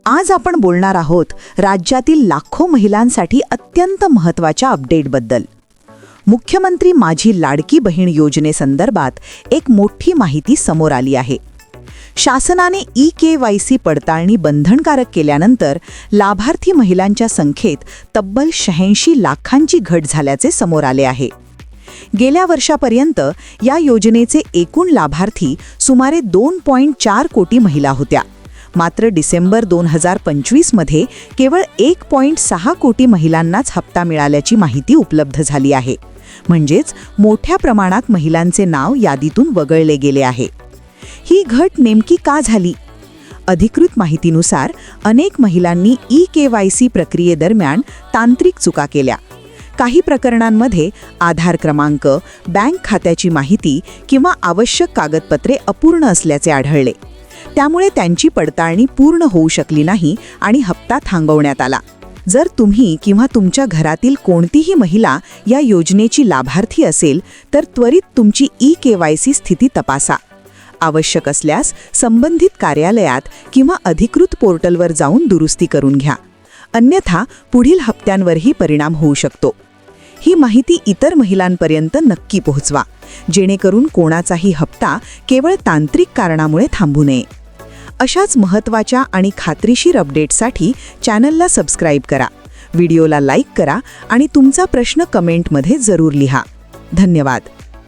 आज आपण बोलणार आहोत राज्यातील लाखो महिलांसाठी अत्यंत महत्त्वाच्या अपडेटबद्दल. मुख्यमंत्री माझी लाडकी बहीण योजनेसंदर्भात एक मोठी माहिती समोर आली आहे. शासनाने ई-KYC पडताळणी बंधनकारक केल्यानंतर लाभार्थी महिलांच्या संख्येत तब्बल 86 लाखांची घट झाल्याचे समोर आले आहे. गेल्या वर्षापर्यंत या योजनेचे एकूण लाभार्थी सुमारे 2.4 कोटी महिला होत्या. मात्र डिसेंबर 2025 मध्ये केवळ 1.6 कोटी महिलांनाच हप्ता मिळाल्याची माहिती उपलब्ध झाली आहे. म्हणजेच मोठ्या प्रमाणात महिलांचे नाव यादीतून वगळले गेले आहे. ही घट नेमकी का झाली? अधिकृत माहितीनुसार अनेक महिलांनी ई-KYC प्रक्रियेदरम्यान तांत्रिक चुका केल्या. काही प्रकरणांमध्ये आधार क्रमांक, बँक खात्याची माहिती किंवा आवश्यक कागदपत्रे अपूर्ण असल्याचे आढळले. त्यामुळे त्यांची पडताळणी पूर्ण होऊ शकली नाही आणि हप्ता थांबवण्यात आला. जर तुम्ही किंवा तुमच्या घरातील कोणतीही महिला या योजनेची लाभार्थी असेल तर त्वरित तुमची ई-KYC स्थिती तपासा. आवश्यक असल्यास संबंधित कार्यालयात किंवा अधिकृत पोर्टलवर जाऊन दुरुस्ती करून घ्या. अन्यथा पुढील हप्त्यांवरही परिणाम होऊ शकतो. ही माहिती इतर महिलांपर्यंत नक्की पोहोचवा, जेणेकरून कोणाचाही हप्ता केवळ तांत्रिक कारणामुळे थांबू नये. अशाच महत्त्वाच्या आणि खात्रीशीर अपडेट्ससाठी चॅनलला सबस्क्राईब करा, व्हिडिओला लाईक करा आणि तुमचा प्रश्न कमेंटमध्ये जरूर लिहा. धन्यवाद.